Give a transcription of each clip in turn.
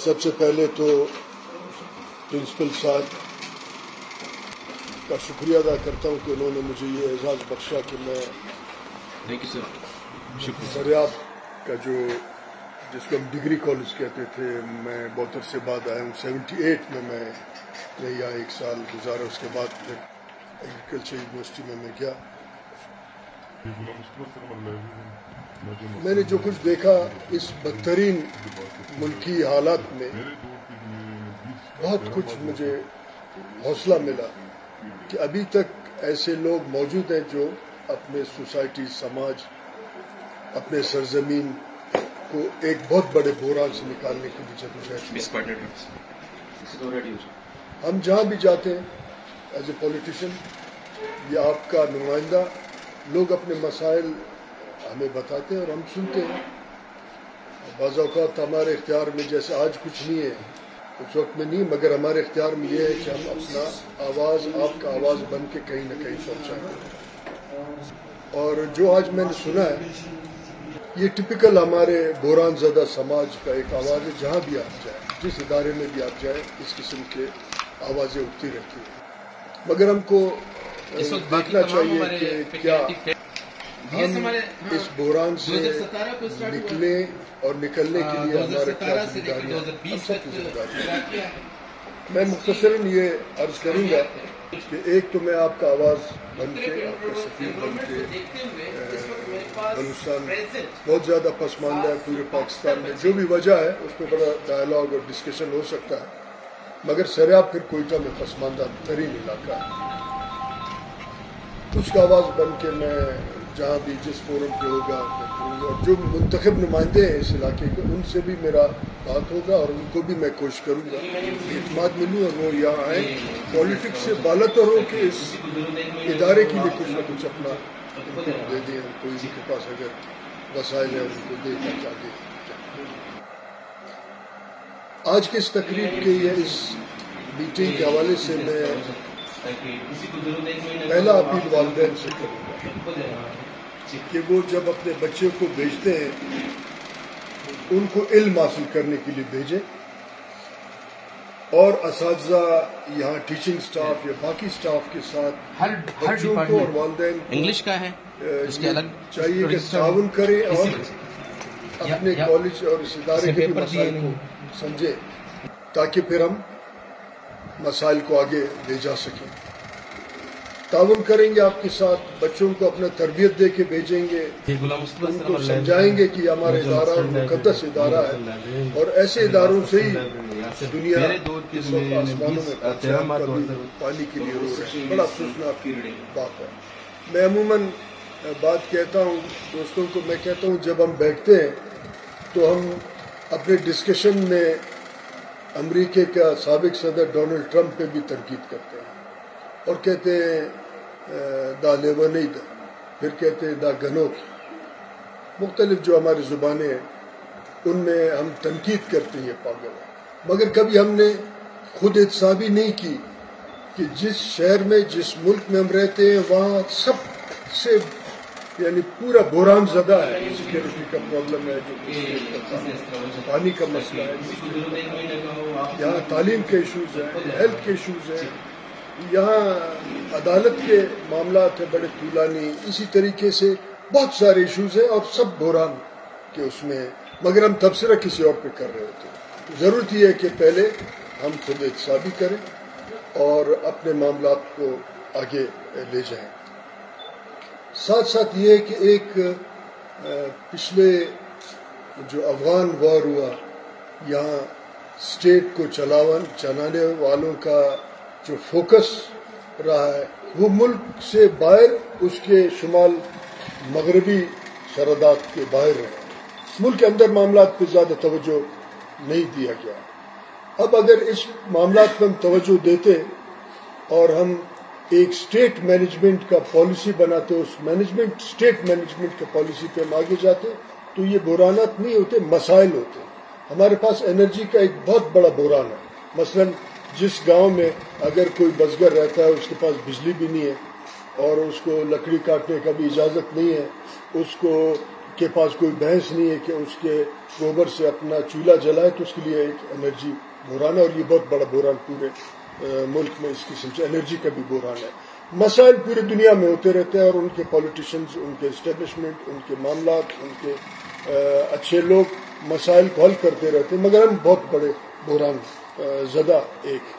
سب سے پہلے تو پرنسپل صاحب کا شکریہ ادا کرتا ہوں کہ انہوں نے مجھے یہ اعزاز بخشا کہ میں سریاب کا جس کو ہم ڈگری کالج کہتے تھے، میں بہت عرصے بعد آیا ہوں۔ 78 میں میں یہاں 1 سال گزارا، اس کے بعد پھر ایگریکلچر یونیورسٹی میں گیا۔ میں نے جو کچھ دیکھا اس بدترین ملکی حالات میں، بہت کچھ مجھے حوصلہ ملا کہ ابھی تک ایسے لوگ موجود ہیں جو اپنے سوسائٹی، سماج، اپنے سرزمین کو ایک بہت بڑے بحران سے نکالنے کے لیے جدوجہد۔ ہم جہاں بھی جاتے ہیں ایز اے پولیٹیشین یا آپ کا نمائندہ، لوگ اپنے مسائل ہمیں بتاتے ہیں اور ہم سنتے ہیں۔ بعض اوقات ہمارے اختیار میں، جیسے آج کچھ نہیں ہے، اس وقت میں نہیں، مگر ہمارے اختیار میں یہ ہے کہ ہم اپنا آواز، آپ کا آواز بن کے کہیں نہ کہیں پہنچائیں۔ اور جو آج میں نے سنا ہے، یہ ٹپیکل ہمارے بحران زدہ سماج کا ایک آواز ہے۔ جہاں بھی آپ جائیں، جس ادارے میں بھی آپ جائیں، اس قسم کے آوازیں اٹھتی رہتی ہیں، مگر ہم کو دیکھنا چاہیے کہ کیا ہم اس بحران سے نکلیں اور نکلنے کے لیے ہمارے کیا ذمہ داریاں ہیں، ہم سب کی ذمہ داریاں ہیں۔ میں مختصراً یہ عرض کروں گا کہ ایک تو میں آپ کا آواز بن کے، آپ کا سفیر بن کے، بلوچستان بہت زیادہ پسماندہ ہے پورے پاکستان میں، جو بھی وجہ ہے اس پہ بڑا ڈائلاگ اور ڈسکشن ہو سکتا ہے، مگر سریاب پھر کوئٹہ میں پسماندہ ترین علاقہ ہے۔ اس کا آواز بن کے میں جہاں بھی جس فورم پہ ہوگا میں کروں گا، اور جو منتخب نمائندے ہیں اس علاقے کے، ان سے بھی میرا بات ہوگا اور ان کو بھی میں کوشش کروں گا اعتماد ملوں اور وہ یہاں آئیں، پالیٹکس سے بالاتر ہو کہ اس ادارے کے لیے کچھ نہ کچھ اپنا دے دیں، کوئی ان کے پاس اگر وسائل ہے ان کو دے تاکہ آگے جائیں۔ آج کے اس تقریب کے یا اس میٹنگ کے حوالے سے میں پہلا اپیل والدین سے کروں گا کہ وہ جب اپنے بچے کو بھیجتے ہیں ان کو علم حاصل کرنے کے لیے بھیجیں، اور اساتذہ یہاں ٹیچنگ سٹاف یا باقی سٹاف کے ساتھ بچوں کو اور والدین انگلش کا ہے چاہیے کہ تعاون کریں اور اپنے کالج اور اس ادارے کے بھی مسائل کو سمجھیں، تاکہ پھر ہم مسائل کو آگے لے جا سکیں۔ تعاون کریں گے آپ کے ساتھ، بچوں کو اپنا تربیت دے کے بھیجیں گے، ان کو سمجھائیں گے کہ ہمارا ادارہ مقدس ادارہ ہے، اور ایسے اداروں سے ہی دنیا اس وقت آسمانوں میں پانی کے لیے رو رہے ہیں۔ بڑا افسوسناک بات ہے۔ میں عموماً بات کہتا ہوں دوستوں کو، میں کہتا ہوں جب ہم بیٹھتے ہیں تو ہم اپنے ڈسکشن میں امریکہ کا سابق صدر ڈونلڈ ٹرمپ پہ بھی تنقید کرتے ہیں اور کہتے ہیں دا لیونید، پھر کہتے ہیں دا گنوک، مختلف جو ہماری زبانیں ہیں ان میں ہم تنقید کرتے ہیں، یہ پاگل ہے۔ مگر کبھی ہم نے خود احتسابی نہیں کی کہ جس شہر میں، جس ملک میں ہم رہتے ہیں، وہاں سب سے یعنی پورا بحران زدہ ہے، سیکورٹی کا پرابلم ہے، جو پانی کا مسئلہ ہے، یہاں تعلیم کے ایشوز ہیں، ہیلتھ کے ایشوز ہیں، یہاں عدالت کے معاملات ہیں بڑے طولانی، اسی طریقے سے بہت سارے ایشوز ہیں اور سب بحران کے اس میں ہیں، مگر ہم تبصرہ کسی اور پہ کر رہے ہوتے ہیں۔ ضرورت یہ ہے کہ پہلے ہم خود احتسابی کریں اور اپنے معاملات کو آگے لے جائیں۔ ساتھ ساتھ یہ ہے کہ ایک پچھلے جو افغان وار ہوا، یہاں اسٹیٹ کو چلانے والوں کا جو فوکس رہا ہے وہ ملک سے باہر، اس کے شمال مغربی سرحدات کے باہر رہے، ملک کے اندر معاملات پہ زیادہ توجہ نہیں دیا گیا۔ اب اگر اس معاملات پر ہم توجہ دیتے اور ہم ایک اسٹیٹ مینجمنٹ کا پالیسی بناتے، اس اسٹیٹ مینجمنٹ کا پالیسی پہ ہم آگے جاتے، تو یہ بحرانات نہیں ہوتے، مسائل ہوتے۔ ہمارے پاس انرجی کا ایک بہت بڑا بحران ہے، مثلا جس گاؤں میں اگر کوئی بزگر رہتا ہے، اس کے پاس بجلی بھی نہیں ہے اور اس کو لکڑی کاٹنے کا بھی اجازت نہیں ہے، اس کو کے پاس کوئی بحث نہیں ہے کہ اس کے گوبر سے اپنا چولہا جلائے تو اس کے لیے ایک انرجی بحران ہے، اور یہ بہت بڑا بحران پورے ملک میں اس قسم سے انرجی کا بھی بحران ہے۔ مسائل پوری دنیا میں ہوتے رہتے ہیں، اور ان کے پولیٹیشنز، ان کے اسٹیبلشمنٹ، ان کے معاملات، ان کے اچھے لوگ مسائل کو حل کرتے رہتے ہیں، مگر ہم بہت بڑے بحران زدہ ایک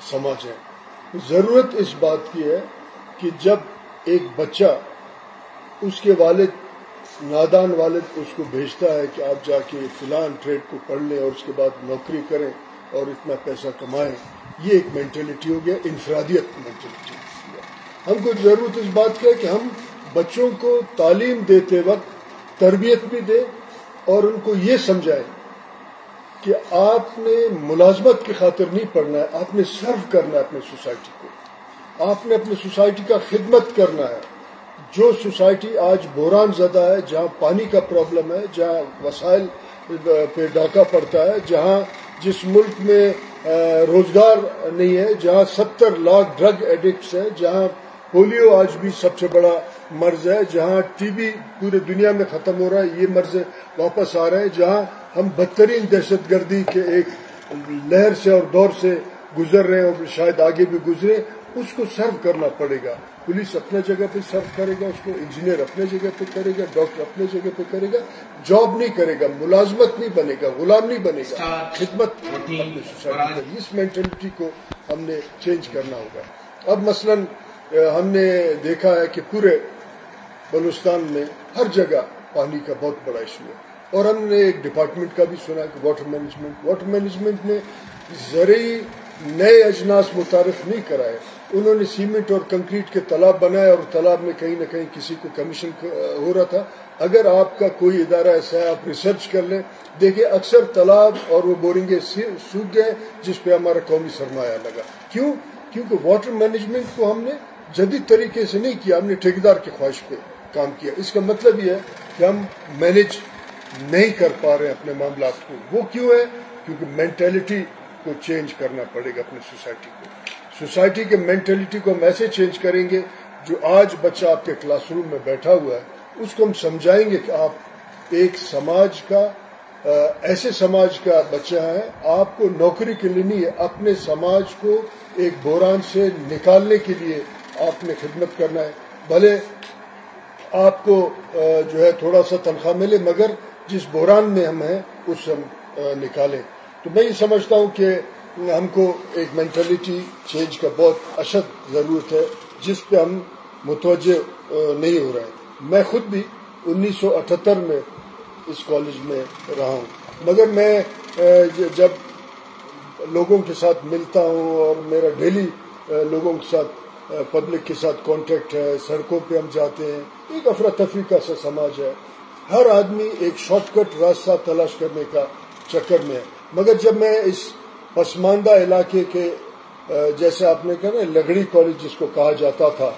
سماج ہے۔ ضرورت اس بات کی ہے کہ جب ایک بچہ، اس کے والد، نادان والد اس کو بھیجتا ہے کہ آپ جا کے فلاں ٹریڈ کو پڑھ لیں اور اس کے بعد نوکری کریں اور اتنا پیسہ کمائیں، یہ ایک مینٹلٹی ہو گیا، انفرادیت مینٹلٹی۔ ہم کو ضرورت اس بات کی ہے کہ ہم بچوں کو تعلیم دیتے وقت تربیت بھی دیں اور ان کو یہ سمجھائیں کہ آپ نے ملازمت کی خاطر نہیں پڑھنا ہے، آپ نے سرو کرنا ہے اپنے سوسائٹی کو، آپ نے اپنے سوسائٹی کا خدمت کرنا ہے۔ جو سوسائٹی آج بحران زدہ ہے، جہاں پانی کا پرابلم ہے، جہاں وسائل پہ ڈاکہ پڑتا ہے، جہاں جس ملک میں روزگار نہیں ہے، جہاں 70 لاکھ ڈرگ ایڈکٹس ہیں، جہاں پولیو آج بھی سب سے بڑا مرض ہے، جہاں ٹی بی پورے دنیا میں ختم ہو رہا ہے، یہ مرض واپس آ رہے ہیں، جہاں ہم بدترین دہشت گردی کے ایک لہر سے اور دور سے گزر رہے ہیں اور شاید آگے بھی گزرے، اس کو سرو کرنا پڑے گا۔ پولیس اپنے جگہ پہ سرو کرے گا اس کو، انجینئر اپنے جگہ پہ کرے گا، ڈاکٹر اپنے جگہ پہ کرے گا، جاب نہیں کرے گا، ملازمت نہیں بنے گا، غلام نہیں بنے گا، خدمت اپنے سوسائٹی کی۔ اس مینٹلٹی کو ہم نے چینج کرنا ہوگا۔ اب مثلاً ہم نے دیکھا ہے کہ پورے بلوچستان میں ہر جگہ پانی کا بہت بڑا ایشو ہے، اور ہم نے ایک ڈپارٹمنٹ کا بھی سنا کہ واٹر مینجمنٹ نے زرعی نئے اجناس متعارف نہیں کرائے، انہوں نے سیمنٹ اور کنکریٹ کے تالاب بنائے، اور تالاب میں کہیں نہ کہیں کسی کو کمیشن ہو رہا تھا۔ اگر آپ کا کوئی ادارہ ایسا ہے، آپ ریسرچ کر لیں، دیکھیں اکثر تالاب اور وہ بورنگیں سوکھ گئے جس پہ ہمارا قومی سرمایہ لگا۔ کیوں؟ کیونکہ واٹر مینجمنٹ کو ہم نے جدید طریقے سے نہیں کیا، ہم نے ٹھیکیدار کی خواہش پہ کام کیا۔ اس کا مطلب یہ ہے کہ ہم مینج نہیں کر پا رہے ہیں اپنے معاملات کو۔ وہ کیوں ہے؟ کیونکہ مینٹلٹی کو چینج کرنا پڑے گا اپنے سوسائٹی کو۔ سوسائٹی کے مینٹلٹی کو ہم ایسے چینج کریں گے، جو آج بچہ آپ کے کلاس روم میں بیٹھا ہوا ہے اس کو ہم سمجھائیں گے کہ آپ ایک سماج کا، ایسے سماج کا بچہ ہے، آپ کو نوکری کے لیے نہیں ہے، اپنے سماج کو ایک بحران سے نکالنے کے لیے آپ نے خدمت کرنا ہے۔ بھلے آپ کو جو ہے تھوڑا سا تنخواہ ملے، مگر جس بحران میں ہم ہیں اس سے ہم نکالیں۔ تو میں یہ سمجھتا ہوں کہ ہم کو ایک مینٹلٹی چینج کا بہت اشد ضرورت ہے، جس پہ ہم متوجہ نہیں ہو رہے ہیں۔ میں خود بھی 1978 میں اس کالج میں رہا ہوں، مگر میں جب لوگوں کے ساتھ ملتا ہوں اور میرا ڈیلی لوگوں کے ساتھ، پبلک کے ساتھ کانٹیکٹ ہے، سڑکوں پہ ہم جاتے ہیں، ایک افراتفری کا سا سماج ہے، ہر آدمی ایک شارٹ کٹ راستہ تلاش کرنے کا چکر میں ہے۔ مگر جب میں اس پسماندہ علاقے کے، جیسے آپ نے کہا نا لگڑی کالج جس کو کہا جاتا تھا،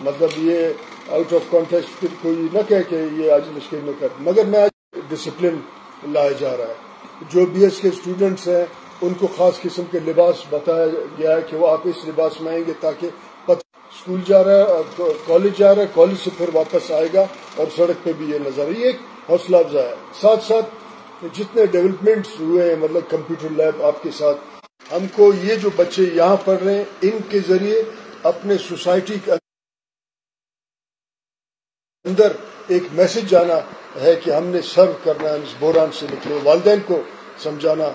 مطلب یہ آؤٹ آف کانٹیکسٹ کوئی نہ کہے کہ یہ آج لشکر میں کر، مگر میں آج ڈسپلن لایا جا رہا ہے۔ جو بی ایس کے اسٹوڈنٹس ہیں ان کو خاص قسم کے لباس بتایا گیا ہے کہ وہ آپ اس لباس میں آئیں گے تاکہ اسکول جا رہا ہے، کالج جا رہا ہے، کالج سے پھر واپس آئے گا اور سڑک پہ بھی یہ نظر، یہ ایک حوصلہ افزا ہے۔ ساتھ ساتھ جتنے ڈیولپمنٹس ہوئے ہیں، مطلب کمپیوٹر لیب آپ کے ساتھ، ہم کو یہ جو بچے یہاں پڑھ رہے ہیں ان کے ذریعے اپنے سوسائٹی کے اندر ایک میسج جانا ہے کہ ہم نے سرو کرنا ہے، اس بحران سے نکلے۔ والدین کو سمجھانا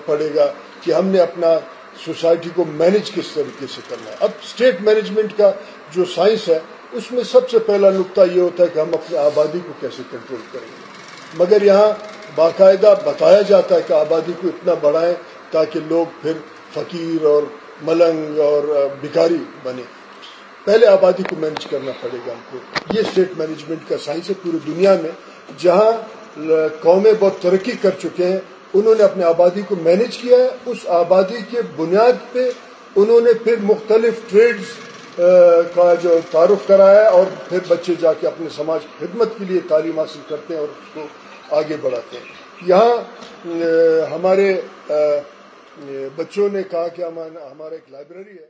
پڑے گا کہ ہم نے اپنا سوسائٹی کو مینج کس طریقے سے کرنا ہے۔ اب اسٹیٹ مینجمنٹ کا جو سائنس ہے اس میں سب سے پہلا نقطہ یہ ہوتا ہے کہ ہم اپنی آبادی کو کیسے کنٹرول کریں گے، مگر یہاں باقاعدہ بتایا جاتا ہے کہ آبادی کو اتنا بڑھائیں تاکہ لوگ پھر فقیر اور ملنگ اور بھکاری بنے۔ پہلے آبادی کو مینج کرنا پڑے گا ہم کو۔ یہ اسٹیٹ مینجمنٹ کا سائنس ہے۔ پوری دنیا میں جہاں قومیں بہت ترقی کر چکے ہیں انہوں نے اپنے آبادی کو مینج کیا ہے، اس آبادی کے بنیاد پہ انہوں نے پھر مختلف ٹریڈز کا جو تعارف کرایا ہے، اور پھر بچے جا کے اپنے سماج کی خدمت کے لیے تعلیم حاصل کرتے ہیں اور اس کو آگے بڑھاتے ہیں۔ یہاں ہمارے بچوں نے کہا کہ ہمارا ایک لائبریری ہے۔